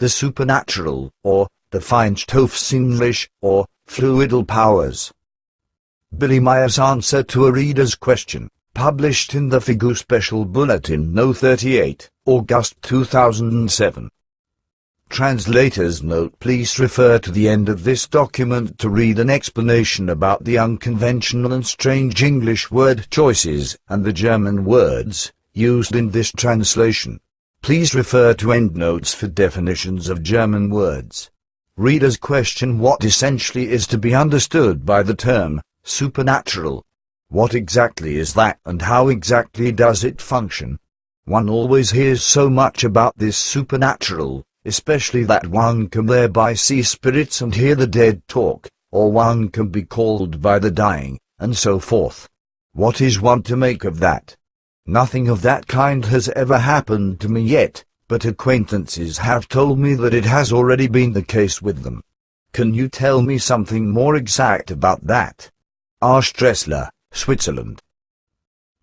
the supernatural, or the feinstoffsinnlich, or fluidal powers. Billy Meier's answer to a reader's question, published in the FIGU-Special-Bulletin No. 38, August 2007. Translator's note: please refer to the end of this document to read an explanation about the unconventional and strange English word choices and the German words used in this translation. Please refer to endnotes for definitions of German words. Reader's question: what essentially is to be understood by the term supernatural? What exactly is that, and how exactly does it function? One always hears so much about this supernatural, especially that one can thereby see spirits and hear the dead talk, or one can be called by the dying, and so forth. What is one to make of that? Nothing of that kind has ever happened to me yet, but acquaintances have told me that it has already been the case with them. Can you tell me something more exact about that? R. Stressler, Switzerland.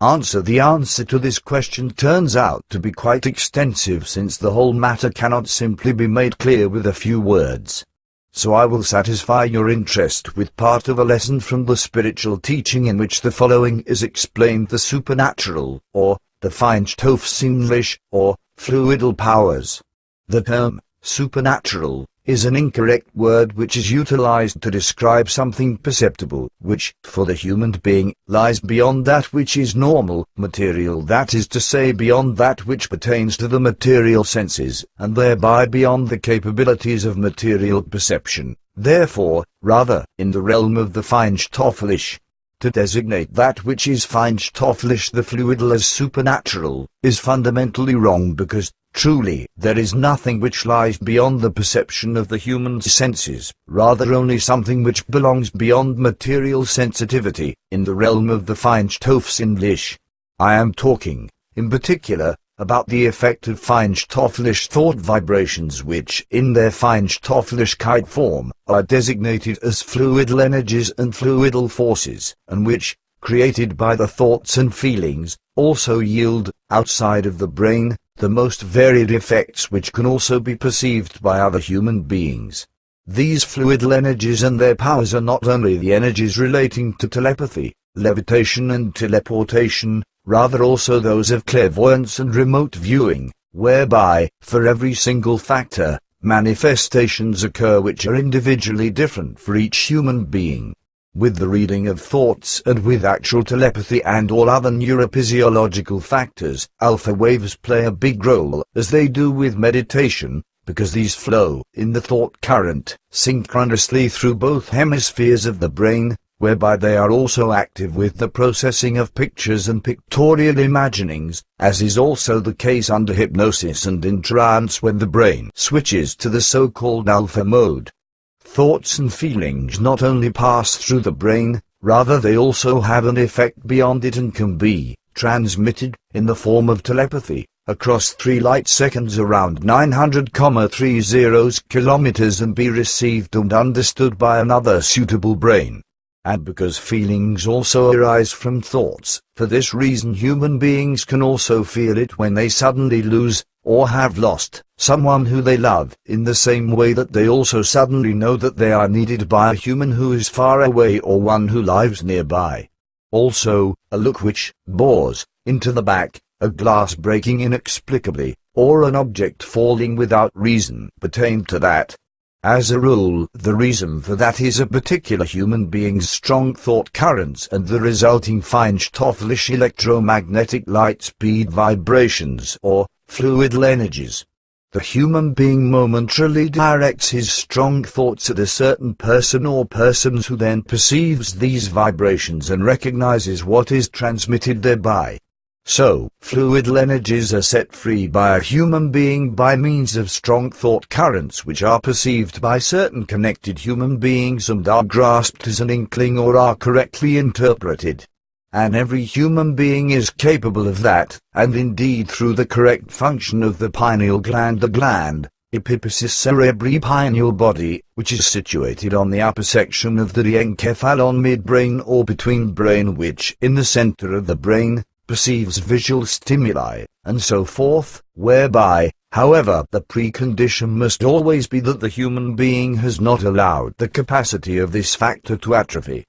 Answer: the answer to this question turns out to be quite extensive, since the whole matter cannot simply be made clear with a few words. So I will satisfy your interest with part of a lesson from the spiritual teaching in which the following is explained: the supernatural, or the feinstoffsinnlich, or fluidal powers. The term supernatural is an incorrect word which is utilized to describe something perceptible, which, for the human being, lies beyond that which is normal, material, that is to say beyond that which pertains to the material senses, and thereby beyond the capabilities of material perception, therefore, rather, in the realm of the feinstofflich. To designate that which is feinstofflich, the fluidal, as supernatural, is fundamentally wrong, because, truly, there is nothing which lies beyond the perception of the human senses, rather only something which belongs beyond material sensitivity, in the realm of the feinstoffsinnlich. I am talking, in particular, about the effect of feinstofflich thought vibrations which, in their feinstofflichkeit form, are designated as fluidal energies and fluidal forces, and which, created by the thoughts and feelings, also yield, outside of the brain, the most varied effects which can also be perceived by other human beings. These fluidal energies and their powers are not only the energies relating to telepathy, levitation and teleportation, rather also those of clairvoyance and remote viewing, whereby, for every single factor, manifestations occur which are individually different for each human being. With the reading of thoughts and with actual telepathy and all other neurophysiological factors, alpha waves play a big role, as they do with meditation, because these flow, in the thought current, synchronously through both hemispheres of the brain, whereby they are also active with the processing of pictures and pictorial imaginings, as is also the case under hypnosis and in trance when the brain switches to the so-called alpha mode. Thoughts and feelings not only pass through the brain, rather they also have an effect beyond it and can be transmitted, in the form of telepathy, across 3 light seconds around 900,30 kilometers and be received and understood by another suitable brain. And because feelings also arise from thoughts, for this reason human beings can also feel it when they suddenly lose, or have lost, someone who they love, in the same way that they also suddenly know that they are needed by a human who is far away or one who lives nearby. Also, a look which bores into the back, a glass breaking inexplicably, or an object falling without reason pertain to that. As a rule, the reason for that is a particular human being's strong thought currents and the resulting feinstofflich electromagnetic light-speed vibrations, or fluidal energies. The human being momentarily directs his strong thoughts at a certain person or persons, who then perceives these vibrations and recognizes what is transmitted thereby. So, fluidal energies are set free by a human being by means of strong thought currents which are perceived by certain connected human beings and are grasped as an inkling or are correctly interpreted. And every human being is capable of that, and indeed through the correct function of the pineal gland, the gland, epiphysis cerebri pineal body, which is situated on the upper section of the diencephalon midbrain or between brain, which, in the center of the brain, perceives visual stimuli, and so forth, whereby, However, the precondition must always be that the human being has not allowed the capacity of this factor to atrophy.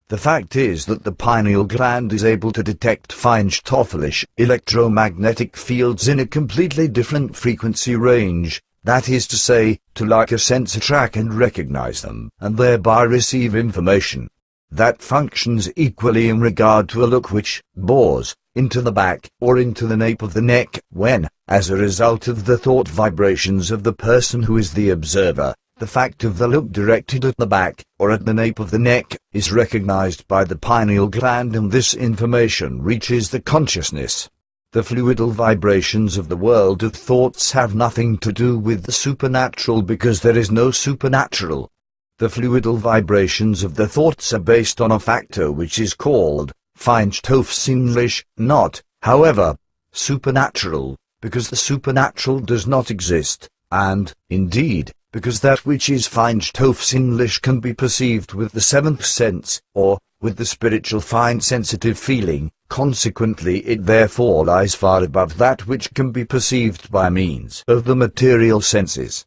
The fact is that the pineal gland is able to detect feinstofflich electromagnetic fields in a completely different frequency range, that is to say, to like a sensor track and recognize them, and thereby receive information. That functions equally in regard to a look which bores into the back or into the nape of the neck when, as a result of the thought vibrations of the person who is the observer, the fact of the look directed at the back or at the nape of the neck is recognized by the pineal gland, and this information reaches the consciousness. The fluidal vibrations of the world of thoughts have nothing to do with the supernatural because there is no supernatural. The fluidal vibrations of the thoughts are based on a factor which is called feinstoffsinnlich, not, however, supernatural, because the supernatural does not exist, and, indeed, because that which is feinstoffsinnlich can be perceived with the seventh sense, or with the spiritual fine sensitive feeling. Consequently it therefore lies far above that which can be perceived by means of the material senses.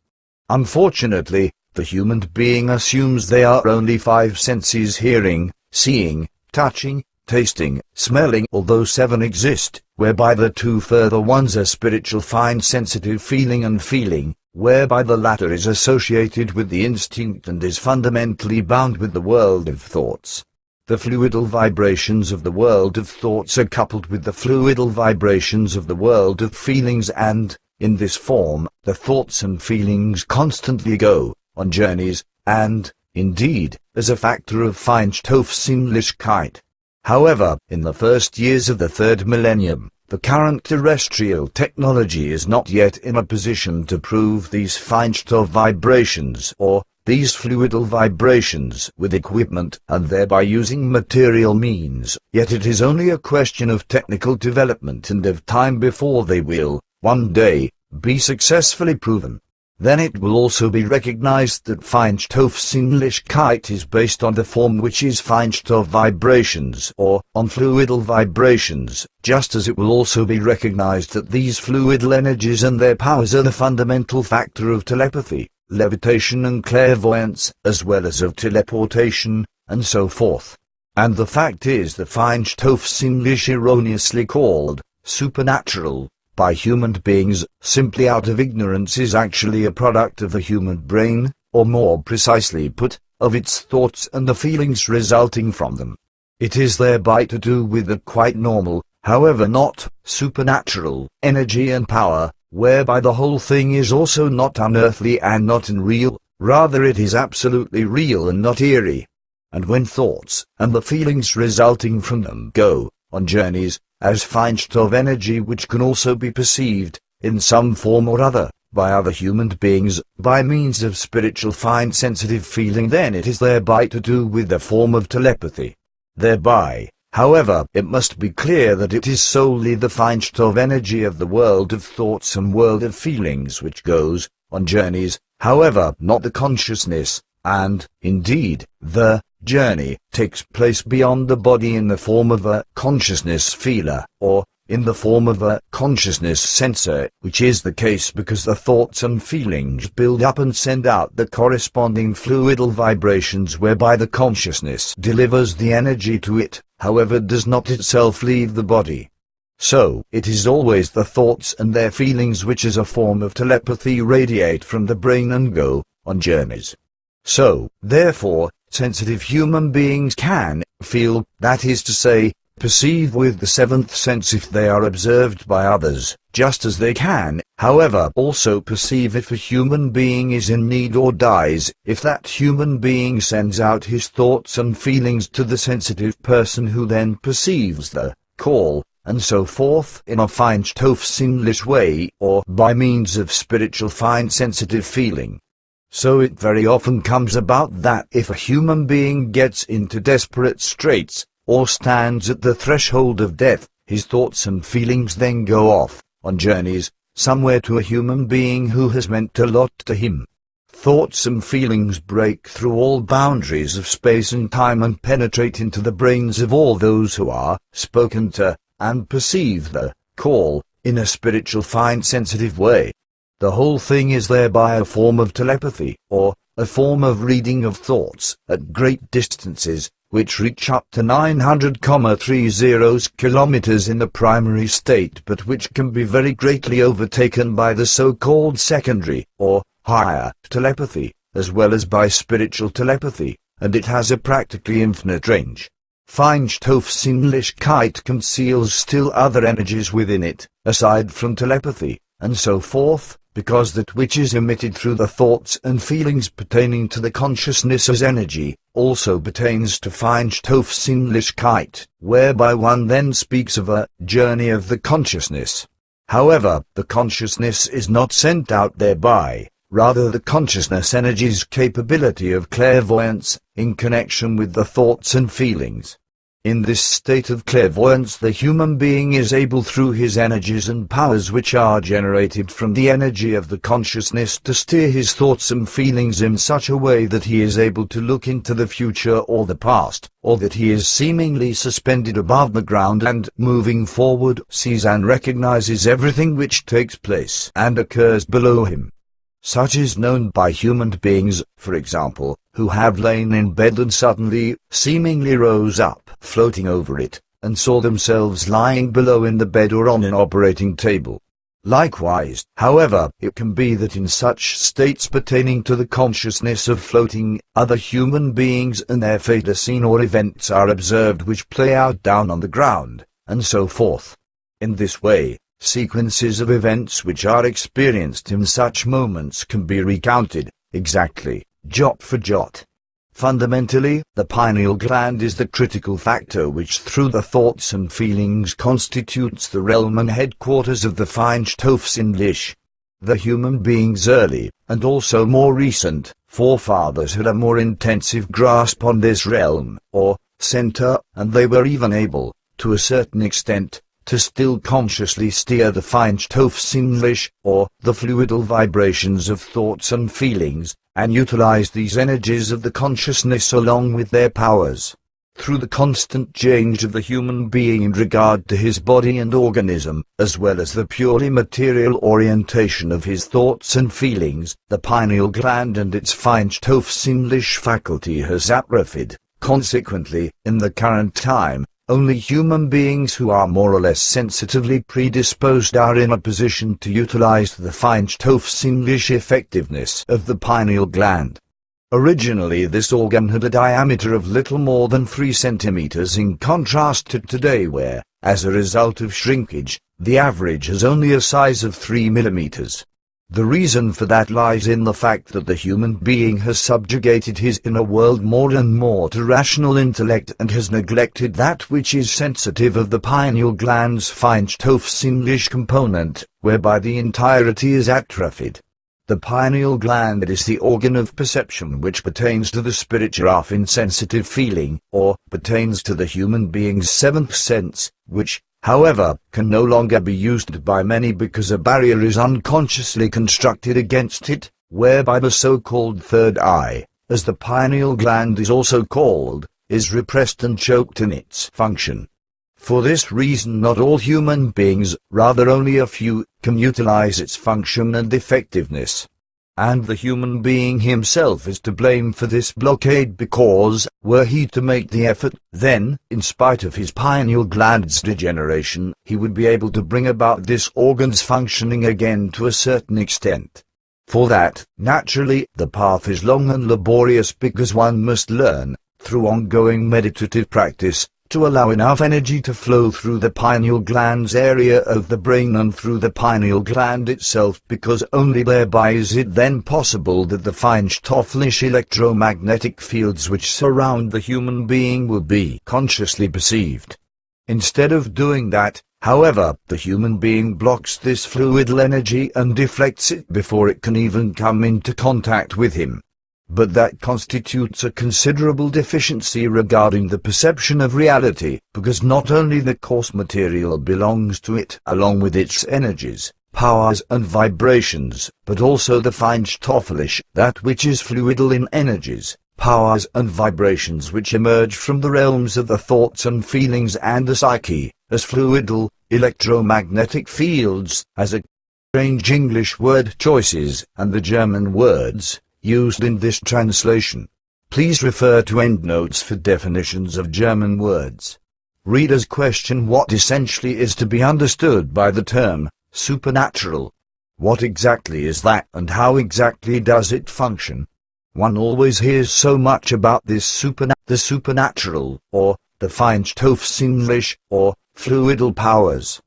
Unfortunately, the human being assumes there are only 5 senses: hearing, seeing, touching, tasting, smelling, although 7 exist, whereby the 2 further ones are spiritual fine sensitive feeling and feeling, whereby the latter is associated with the instinct and is fundamentally bound with the world of thoughts. The fluidal vibrations of the world of thoughts are coupled with the fluidal vibrations of the world of feelings, and, in this form, the thoughts and feelings constantly go on journeys, and, indeed, as a factor of feinstoffsinnlichkeit. However, in the first years of the 3rd millennium, the current terrestrial technology is not yet in a position to prove these feinstoff vibrations or these fluidal vibrations with equipment and thereby using material means, yet it is only a question of technical development and of time before they will, one day, be successfully proven. Then it will also be recognized that feinstoffsinnlichkeit is based on the form which is feinstoff vibrations or on fluidal vibrations, just as it will also be recognized that these fluidal energies and their powers are the fundamental factor of telepathy, levitation and clairvoyance, as well as of teleportation, and so forth. And the fact is that feinstoffsinnlich, erroneously called supernatural by human beings simply out of ignorance, is actually a product of the human brain, or more precisely put, of its thoughts and the feelings resulting from them. It is thereby to do with the quite normal, however not supernatural, energy and power, whereby the whole thing is also not unearthly and not unreal, rather it is absolutely real and not eerie. And when thoughts and the feelings resulting from them go on journeys as feinstoff energy which can also be perceived, in some form or other, by other human beings, by means of spiritual fine sensitive feeling, then it is thereby to do with the form of telepathy. Thereby, however, it must be clear that it is solely the feinstoff energy of the world of thoughts and world of feelings which goes on journeys, however, not the consciousness, and, indeed, the journey takes place beyond the body in the form of a consciousness feeler, or in the form of a consciousness sensor, which is the case because the thoughts and feelings build up and send out the corresponding fluidal vibrations whereby the consciousness delivers the energy to it, however does not itself leave the body. So, it is always the thoughts and their feelings which as a form of telepathy radiate from the brain and go on journeys. So, therefore, sensitive human beings can feel, that is to say, perceive with the 7th sense if they are observed by others, just as they can, however, also perceive if a human being is in need or dies, if that human being sends out his thoughts and feelings to the sensitive person who then perceives the call, and so forth in a feinstoffsinnlich way, or by means of spiritual fine sensitive feeling. So it very often comes about that if a human being gets into desperate straits, or stands at the threshold of death, his thoughts and feelings then go off on journeys somewhere to a human being who has meant a lot to him. Thoughts and feelings break through all boundaries of space and time and penetrate into the brains of all those who are spoken to, and perceive the call in a spiritual fine sensitive way. The whole thing is thereby a form of telepathy, or a form of reading of thoughts at great distances, which reach up to 900,30 kilometers in the primary state, but which can be very greatly overtaken by the so-called secondary, or higher, telepathy, as well as by spiritual telepathy, and it has a practically infinite range. Feinstoffsinnlichkeit conceals still other energies within it, aside from telepathy, and so forth, because that which is emitted through the thoughts and feelings pertaining to the consciousness as energy, also pertains to Feinstoffsinnlichkeit, whereby one then speaks of a journey of the consciousness. However, the consciousness is not sent out thereby, rather the consciousness energy's capability of clairvoyance, in connection with the thoughts and feelings. In this state of clairvoyance the human being is able through his energies and powers which are generated from the energy of the consciousness to steer his thoughts and feelings in such a way that he is able to look into the future or the past, or that he is seemingly suspended above the ground and, moving forward, sees and recognizes everything which takes place and occurs below him. Such is known by human beings, for example, who have lain in bed and suddenly, seemingly rose up, floating over it, and saw themselves lying below in the bed or on an operating table. Likewise, however, it can be that in such states pertaining to the consciousness of floating, other human beings and their fate are seen or events are observed which play out down on the ground, and so forth. In this way, sequences of events which are experienced in such moments can be recounted, exactly, jot for jot. Fundamentally, the pineal gland is the critical factor which through the thoughts and feelings constitutes the realm and headquarters of the Feinstoffsinnlich. The human being's early, and also more recent, forefathers had a more intensive grasp on this realm, or center, and they were even able, to a certain extent, to still consciously steer the Feinstoffsinnlich, or the fluidal vibrations of thoughts and feelings, and utilize these energies of the consciousness along with their powers. Through the constant change of the human being in regard to his body and organism, as well as the purely material orientation of his thoughts and feelings, the pineal gland and its Feinstoffsinnlich faculty has atrophied. Consequently, in the current time, only human beings who are more or less sensitively predisposed are in a position to utilize the Feinstoffsinnlich effectiveness of the pineal gland. Originally this organ had a diameter of little more than 3 centimeters in contrast to today where, as a result of shrinkage, the average has only a size of 3 millimeters. The reason for that lies in the fact that the human being has subjugated his inner world more and more to rational intellect and has neglected that which is sensitive of the pineal gland's Feinstoffsinnlich component, whereby the entirety is atrophied. The pineal gland is the organ of perception which pertains to the spirit of insensitive feeling, or pertains to the human being's seventh sense, which, however, can no longer be used by many because a barrier is unconsciously constructed against it, whereby the so-called third eye, as the pineal gland is also called, is repressed and choked in its function. For this reason not all human beings, rather only a few, can utilize its function and effectiveness. And the human being himself is to blame for this blockade because, were he to make the effort, then, in spite of his pineal gland's degeneration, he would be able to bring about this organ's functioning again to a certain extent. For that, naturally, the path is long and laborious because one must learn, through ongoing meditative practice, to allow enough energy to flow through the pineal gland's area of the brain and through the pineal gland itself, because only thereby is it then possible that the feinstofflich electromagnetic fields which surround the human being will be consciously perceived. Instead of doing that, however, the human being blocks this fluidal energy and deflects it before it can even come into contact with him. But that constitutes a considerable deficiency regarding the perception of reality, because not only the coarse material belongs to it along with its energies, powers and vibrations, but also the feinstofflich, that which is fluidal in energies, powers and vibrations which emerge from the realms of the thoughts and feelings and the psyche, as fluidal, electromagnetic fields, as a strange English word choices and the German words used in this translation. Please refer to endnotes for definitions of German words. Readers question what essentially is to be understood by the term supernatural. What exactly is that, and how exactly does it function? One always hears so much about the supernatural, or the feinstoffsinnlich, or fluidal powers.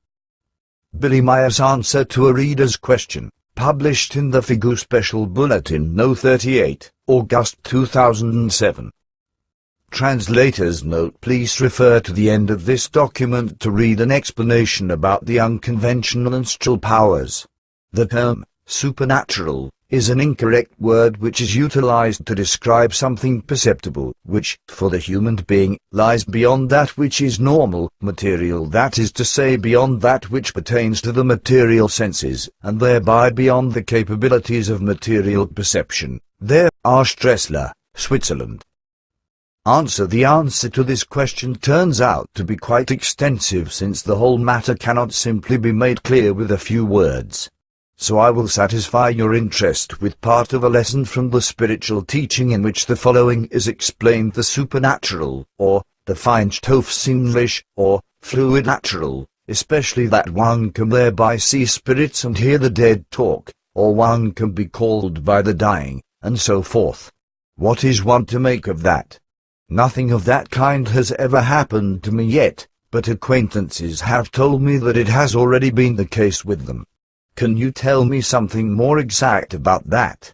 Billy Meier's answer to a reader's question, published in the FIGU-Special-Bulletin No. 38, August 2007. Translator's note: please refer to the end of this document to read an explanation about the unconventional astral powers. The term supernatural is an incorrect word which is utilized to describe something perceptible, which, for the human being, lies beyond that which is normal, material, that is to say beyond that which pertains to the material senses, and thereby beyond the capabilities of material perception. There, Stressler, Switzerland. The answer to this question turns out to be quite extensive, since the whole matter cannot simply be made clear with a few words. So I will satisfy your interest with part of a lesson from the spiritual teaching in which the following is explained: the supernatural, or the feinstoffsinnlich, or fluid natural, especially that one can thereby see spirits and hear the dead talk, or one can be called by the dying, and so forth. What is one to make of that? Nothing of that kind has ever happened to me yet, but acquaintances have told me that it has already been the case with them. Can you tell me something more exact about that?